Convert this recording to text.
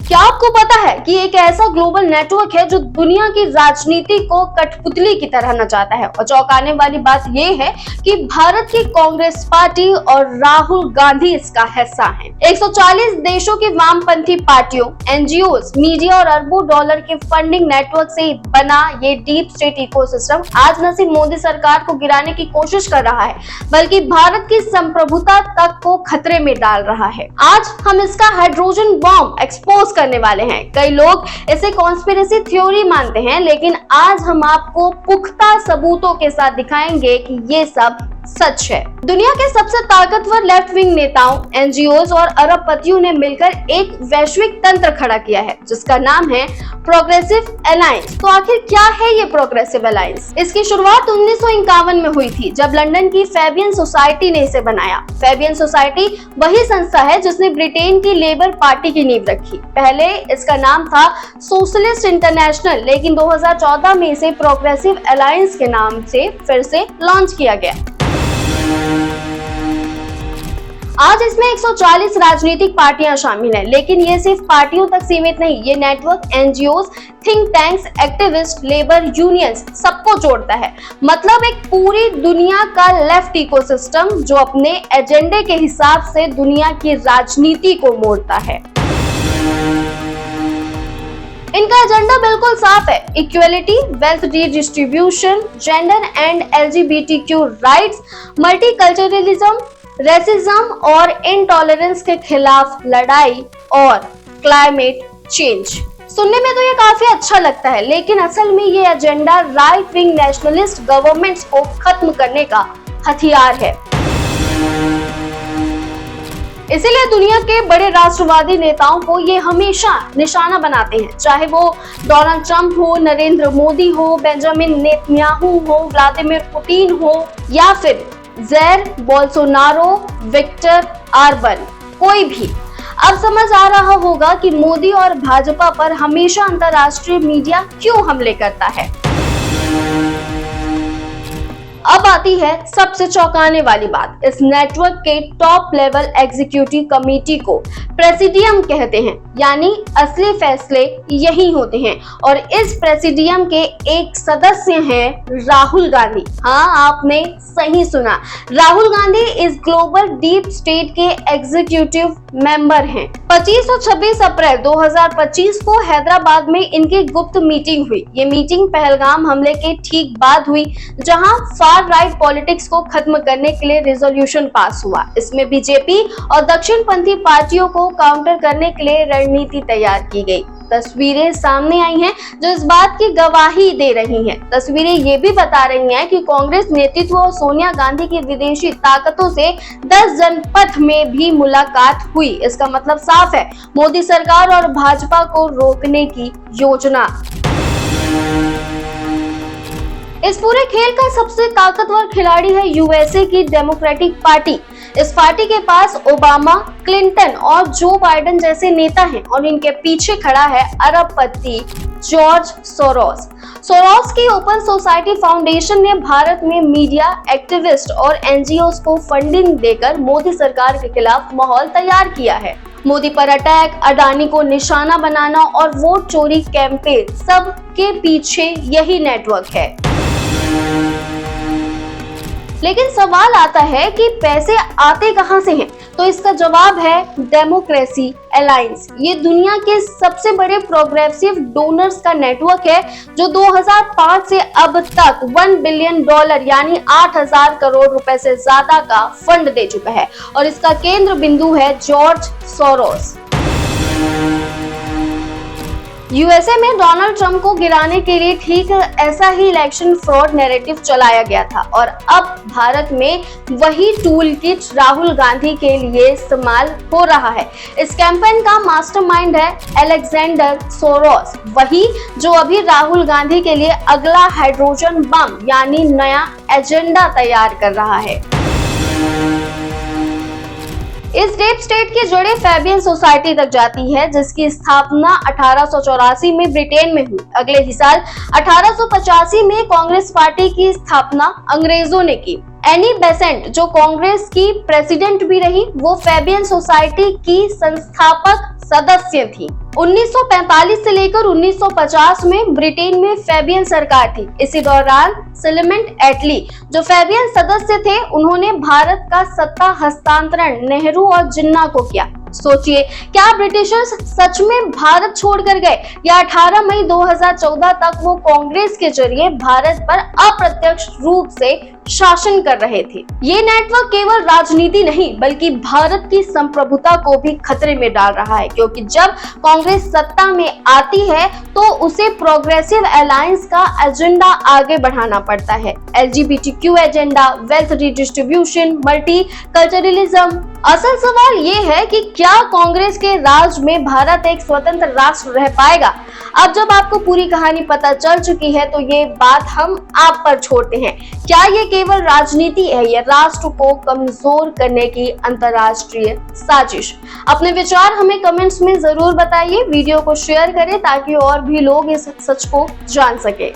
क्या आपको पता है कि एक ऐसा ग्लोबल नेटवर्क है जो दुनिया की राजनीति को कठपुतली की तरह नचाता है। और चौंकाने वाली बात यह है कि भारत की कांग्रेस पार्टी और राहुल गांधी इसका हिस्सा हैं। 140 देशों की वामपंथी पार्टियों, एनजीओज, मीडिया और अरबों डॉलर के फंडिंग नेटवर्क से बना ये डीप स्टेट इकोसिस्टम आज न सिर्फ मोदी सरकार को गिराने की कोशिश कर रहा है, बल्कि भारत की संप्रभुता तक को खतरे में डाल रहा है। आज हम इसका हाइड्रोजन बॉम्ब एक्सपोज करने वाले हैं। कई लोग इसे कॉन्स्पिरेसी थ्योरी मानते हैं, लेकिन आज हम आपको पुख्ता सबूतों के साथ दिखाएंगे कि ये सब सच है। दुनिया के सबसे ताकतवर लेफ्ट विंग नेताओं, एनजीओज और अरबपतियों ने मिलकर एक वैश्विक तंत्र खड़ा किया है जिसका नाम है प्रोग्रेसिव अलायंस। तो आखिर क्या है ये प्रोग्रेसिव अलायंस? इसकी शुरुआत 1951 में हुई थी जब लंदन की फैबियन सोसाइटी ने इसे बनाया। फैबियन सोसाइटी वही संस्था है जिसने ब्रिटेन की लेबर पार्टी की नींव रखी। पहले इसका नाम था सोशलिस्ट इंटरनेशनल, लेकिन 2014 में इसे प्रोग्रेसिव अलायंस के नाम से फिर से लॉन्च किया गया। आज इसमें 140 राजनीतिक पार्टियां शामिल हैं, लेकिन ये सिर्फ पार्टियों तक सीमित नहीं। ये network NGOs, think tanks, activist, labour unions सबको जोड़ता है। मतलब एक पूरी दुनिया का लेफ्ट इकोसिस्टम जो अपने एजेंडे के हिसाब से दुनिया की राजनीति को मोड़ता है। इनका एजेंडा बिल्कुल साफ है: equality, wealth redistribution, gender and LGBTQ rights, multiculturalism, racism और इंटॉलरेंस के खिलाफ लड़ाई और क्लाइमेट चेंज। सुनने में तो ये काफी अच्छा लगता है, लेकिन असल में ये agenda right wing nationalist governments को खत्म करने का हथियार है। इसीलिए दुनिया के बड़े राष्ट्रवादी नेताओं को ये हमेशा निशाना बनाते हैं, चाहे वो डोनाल्ड ट्रंप हो, नरेंद्र मोदी हो, बेंजामिन नेतन्याहू हो, व्लादिमीर पुतिन हो या फिर जैर बोल्सोनारो, विक्टर ऑर्बन, कोई भी। अब समझ आ रहा होगा कि मोदी और भाजपा पर हमेशा अंतर्राष्ट्रीय मीडिया क्यों हमले करता है। अब आती है सबसे चौंकाने वाली बात। इस नेटवर्क के टॉप लेवल एग्जीक्यूटिव कमेटी को प्रेसिडियम कहते हैं, यानी असली फैसले यही होते हैं। और इस प्रेसिडियम के एक सदस्य हैं राहुल गांधी। हाँ, आपने सही सुना, राहुल गांधी इस ग्लोबल डीप स्टेट के एग्जीक्यूटिव मेंबर हैं। 25 और 26 अप्रैल 2025 को हैदराबाद में इनकी गुप्त मीटिंग हुई। ये मीटिंग पहलगाम हमले के ठीक बाद हुई, जहां फार राइट पॉलिटिक्स को खत्म करने के लिए रिजोल्यूशन पास हुआ। इसमें बीजेपी और दक्षिणपंथी पार्टियों को काउंटर करने के लिए रणनीति तैयार की गई। तस्वीरें सामने आई हैं जो इस बात की गवाही दे रही हैं। तस्वीरें ये भी बता रही हैं कि कांग्रेस नेतृत्व और सोनिया गांधी की विदेशी ताकतों से 10 जनपथ में भी मुलाकात हुई। इसका मतलब साफ है, मोदी सरकार और भाजपा को रोकने की योजना। इस पूरे खेल का सबसे ताकतवर खिलाड़ी है यूएसए की डेमोक्रेटिक पार्टी। इस पार्टी के पास ओबामा, क्लिंटन और जो बाइडेन जैसे नेता हैं और इनके पीछे खड़ा है अरबपति जॉर्ज सोरोस। सोरोस की ओपन सोसाइटी फाउंडेशन ने भारत में मीडिया, एक्टिविस्ट और एनजीओज को फंडिंग देकर मोदी सरकार के खिलाफ माहौल तैयार किया है। मोदी पर अटैक, अडानी को निशाना बनाना और वोट चोरी कैंपेन, सब के पीछे यही नेटवर्क है। लेकिन सवाल आता है कि पैसे आते कहां से हैं? तो इसका जवाब है डेमोक्रेसी अलायंस। ये दुनिया के सबसे बड़े प्रोग्रेसिव डोनर्स का नेटवर्क है जो 2005 से अब तक $1 बिलियन यानी 8,000 करोड़ रुपए से ज्यादा का फंड दे चुका है। और इसका केंद्र बिंदु है जॉर्ज सोरोस। यूएसए में डोनाल्ड ट्रंप को गिराने के लिए ठीक ऐसा ही इलेक्शन फ्रॉड नैरेटिव चलाया गया था और अब भारत में वही टूल किट राहुल गांधी के लिए इस्तेमाल हो रहा है। इस कैंपेन का मास्टरमाइंड है अलेक्जेंडर सोरोस, वही जो अभी राहुल गांधी के लिए अगला हाइड्रोजन बम यानी नया एजेंडा तैयार कर रहा है। इस डीप स्टेट की जड़ें फैबियन सोसाइटी तक जाती है, जिसकी स्थापना 1884 में ब्रिटेन में हुई। अगले ही साल 1885 में कांग्रेस पार्टी की स्थापना अंग्रेजों ने की। एनी बेसेंट जो कांग्रेस की प्रेसिडेंट भी रही, वो फैबियन सोसाइटी की संस्थापक सदस्य थी। 1945 से लेकर 1950 में ब्रिटेन में फैबियन सरकार थी। इसी दौरान क्लेमेंट एटली जो फैबियन सदस्य थे, उन्होंने भारत का सत्ता हस्तांतरण नेहरू और जिन्ना को किया। सोचिए, क्या ब्रिटिशर्स सच में भारत छोड़कर गए या 18 मई 2014 तक वो कांग्रेस के जरिए भारत पर अप्रत्यक्ष रूप से शासन कर रहे थे। ये नेटवर्क केवल राजनीति नहीं बल्कि भारत की संप्रभुता को भी खतरे में डाल रहा है, क्योंकि जब कांग्रेस सत्ता में आती है तो उसे प्रोग्रेसिव अलायंस का एजेंडा आगे बढ़ाना पड़ता है। LGBTQ agenda, wealth redistribution, multiculturalism. असल सवाल ये है कि क्या कांग्रेस के राज में भारत एक स्वतंत्र राष्ट्र रह पाएगा? अब जब आपको पूरी कहानी पता चल चुकी है तो ये बात हम आप पर छोड़ते हैं। क्या ये केवल राजनीति है या राष्ट्र को कमजोर करने की अंतर्राष्ट्रीय साजिश? अपने विचार हमें कमेंट्स में जरूर बताइए। वीडियो को शेयर करें ताकि और भी लोग इस सच को जान सके।